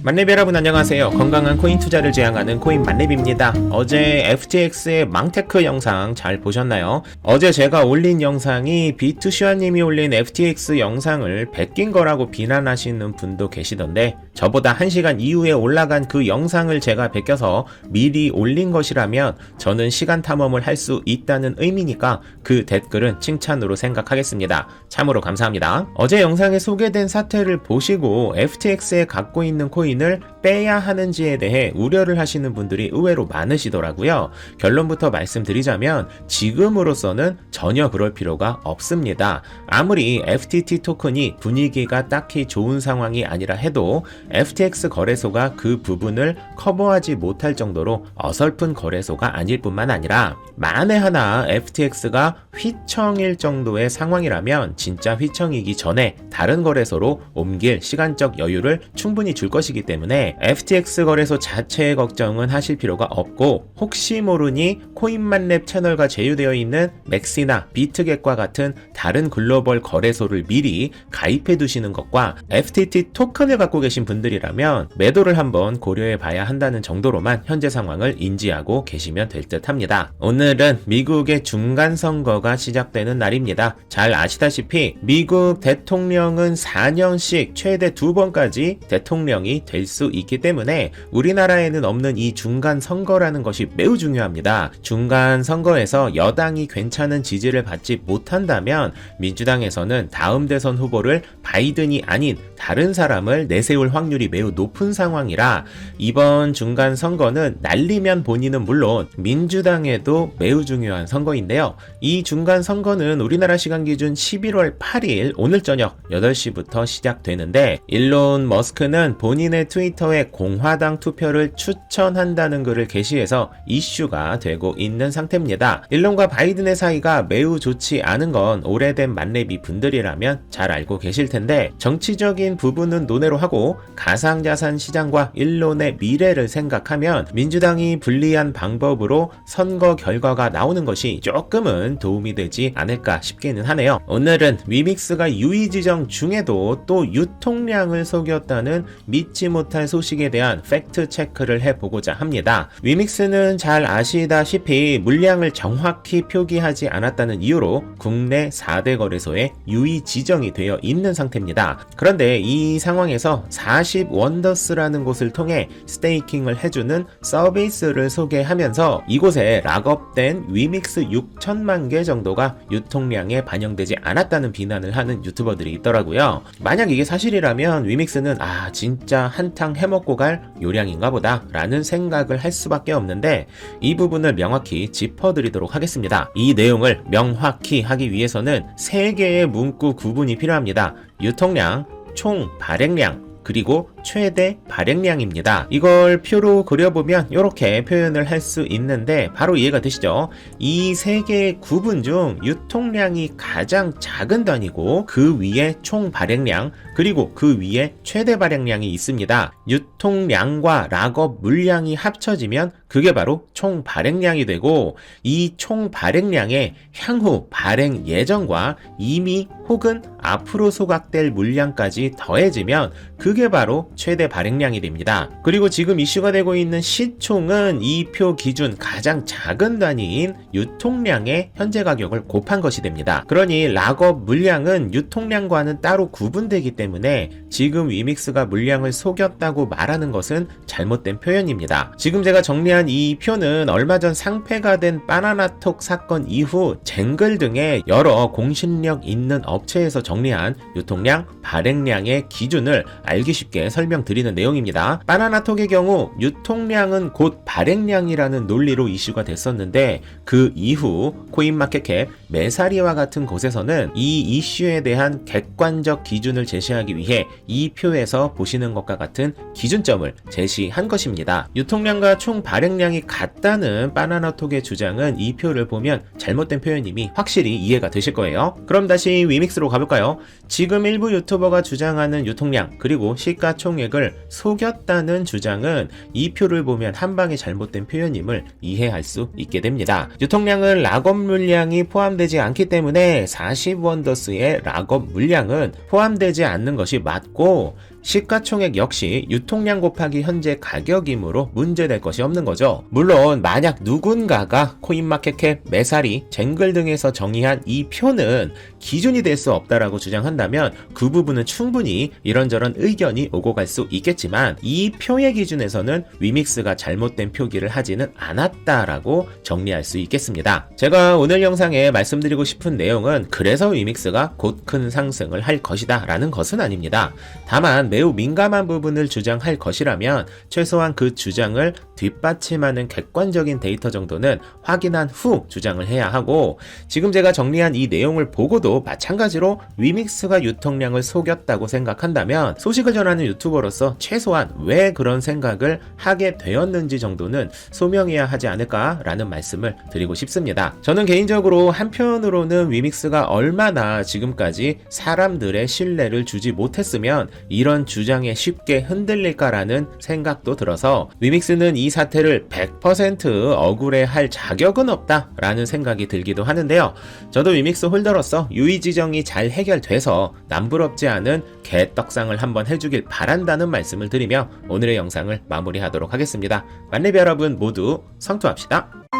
만렙 여러분 안녕하세요. 건강한 코인 투자를 지향하는 코인 만렙입니다. 어제 FTX의 망테크 영상 잘 보셨나요? 어제 제가 올린 영상이 비투시아님이 올린 FTX 영상을 베낀 거라고 비난하시는 분도 계시던데 저보다 1시간 이후에 올라간 그 영상을 제가 베껴서 미리 올린 것이라면 저는 시간 탐험을 할 수 있다는 의미니까 그 댓글은 칭찬으로 생각하겠습니다. 참으로 감사합니다. 어제 영상에 소개된 사태를 보시고 FTX에 갖고 있는 코인을 빼야 하는지에 대해 우려를 하시는 분들이 의외로 많으시더라고요. 결론부터 말씀드리자면 지금으로서는 전혀 그럴 필요가 없습니다. 아무리 FTT 토큰이 분위기가 딱히 좋은 상황이 아니라 해도 FTX 거래소가 그 부분을 커버하지 못할 정도로 어설픈 거래소가 아닐 뿐만 아니라 만에 하나 FTX가 휘청일 정도의 상황이라면 진짜 휘청이기 전에 다른 거래소로 옮길 시간적 여유를 충분히 줄 것이기 때문에 FTX 거래소 자체의 걱정은 하실 필요가 없고 혹시 모르니 코인만렙 채널과 제휴되어 있는 맥시나 비트겟과 같은 다른 글로벌 거래소를 미리 가입해 두시는 것과 FTT 토큰을 갖고 계신 분들이라면 매도를 한번 고려해 봐야 한다는 정도로만 현재 상황을 인지하고 계시면 될 듯 합니다. 오늘은 미국의 중간선거가 시작되는 날입니다. 잘 아시다시피 미국 대통령은 4년씩 최대 2번까지 대통령이 될 수 있기 때문에 우리나라에는 없는 이 중간선거라는 것이 매우 중요합니다. 중간선거에서 여당이 괜찮은 지지를 받지 못한다면 민주당에서는 다음 대선 후보를 바이든이 아닌 다른 사람을 내세울 확률이 매우 높은 상황이라 이번 중간선거는 날리면 본인은 물론 민주당에도 매우 중요한 선거인데요. 이 중간선거는 우리나라 시간 기준 11월 8일 오늘 저녁 8시부터 시작되는데 일론 머스크는 본인의 트위터에 공화당 투표를 추천한다는 글을 게시해서 이슈가 되고 있는 상태입니다. 일론과 바이든의 사이가 매우 좋지 않은 건 오래된 만렙이 분들이라면 잘 알고 계실 텐데 정치적인 부분은 논외로 하고 가상자산 시장과 일론의 미래를 생각하면 민주당이 불리한 방법으로 선거 결과가 나오는 것이 조금은 도움이 되지 않을까 싶기는 하네요. 오늘은 위믹스가 유의 지정 중에도 또 유통량을 속였다는 믿지 못할 소식에 대한 팩트 체크를 해보고자 합니다. 위믹스는 잘 아시다시피 물량을 정확히 표기하지 않았다는 이유로 국내 4대 거래소에 유의 지정이 되어 있는 상태입니다. 그런데 이 상황에서 40원더스라는 곳을 통해 스테이킹을 해주는 서비스를 소개하면서 이곳에 락업된 위믹스 6천만 개 정도가 유통량에 반영되지 않았다는 비난을 하는 유튜버들이 있더라고요. 만약 이게 사실이라면 위믹스는 진짜 한탕 해먹고 갈 요량인가 보다 라는 생각을 할 수밖에 없는데 이 부분을 명확히 짚어드리도록 하겠습니다. 이 내용을 명확히 하기 위해서는 3개의 문구 구분이 필요합니다. 유통량, 총 발행량, 그리고 최대 발행량입니다. 이걸 표로 그려보면 이렇게 표현을 할 수 있는데 바로 이해가 되시죠? 이 3개의 구분 중 유통량이 가장 작은 단위고 그 위에 총 발행량 그리고 그 위에 최대 발행량이 있습니다. 유통량과 락업 물량이 합쳐지면 그게 바로 총 발행량이 되고 이 총 발행량에 향후 발행 예정과 이미 혹은 앞으로 소각될 물량까지 더해지면 그게 바로 최대 발행량이 됩니다. 그리고 지금 이슈가 되고 있는 시총은 이 표 기준 가장 작은 단위인 유통량의 현재 가격을 곱한 것이 됩니다. 그러니 락업 물량은 유통량과는 따로 구분되기 때문에 지금 위믹스가 물량을 속였다고 말하는 것은 잘못된 표현입니다. 지금 제가 정리한 이 표는 얼마 전 상폐가 된 바나나톡 사건 이후 쟁글 등의 여러 공신력 있는 업체에서 정리한 유통량, 발행량의 기준을 알기 쉽게 설명드리는 내용입니다. 바나나톡의 경우 유통량은 곧 발행량이라는 논리로 이슈가 됐었는데 그 이후 코인마켓캡, 메사리와 같은 곳에서는 이 이슈에 대한 객관적 기준을 제시하기 위해 이 표에서 보시는 것과 같은 기준점을 제시한 것입니다. 유통량과 총 발행량이 같다는 바나나톡의 주장은 이 표를 보면 잘못된 표현임이 확실히 이해가 되실 거예요. 그럼 다시 위믹스로 가볼까요? 지금 일부 유튜버가 주장하는 유통량 그리고 시가총액을 속였다는 주장은 이 표를 보면 한방에 잘못된 표현임을 이해할 수 있게 됩니다. 유통량은 락업 물량이 포함되지 않기 때문에 40원더스의 락업 물량은 포함되지 않는 것이 맞고 시가총액 역시 유통량 곱하기 현재 가격이므로 문제될 것이 없는 거죠. 물론 만약 누군가가 코인마켓캡, 매사리, 쟁글 등에서 정의한 이 표는 기준이 될 수 없다라고 주장한다면 그 부분은 충분히 이런저런 의견이 오고 갈 수 있겠지만 이 표의 기준에서는 위믹스가 잘못된 표기를 하지는 않았다라고 정리할 수 있겠습니다. 제가 오늘 영상에 말씀드리고 싶은 내용은 그래서 위믹스가 곧 큰 상승을 할 것이다 라는 것은 아닙니다. 다만 매우 민감한 부분을 주장할 것이라면 최소한 그 주장을 뒷받침하는 객관적인 데이터 정도는 확인한 후 주장을 해야 하고, 지금 제가 정리한 이 내용을 보고도 마찬가지로 위믹스가 유통량을 속였다고 생각한다면 소식을 전하는 유튜버로서 최소한 왜 그런 생각을 하게 되었는지 정도는 소명해야 하지 않을까라는 말씀을 드리고 싶습니다. 저는 개인적으로 한편으로는 위믹스가 얼마나 지금까지 사람들의 신뢰를 주지 못했으면 이런 주장에 쉽게 흔들릴까라는 생각도 들어서 위믹스는 이 사태를 100% 억울해할 자격은 없다라는 생각이 들기도 하는데요. 저도 위믹스 홀더로서 유의지정이 잘 해결돼서 남부럽지 않은 개떡상을 한번 해주길 바란다는 말씀을 드리며 오늘의 영상을 마무리하도록 하겠습니다. 만렙 여러분 모두 성투합시다.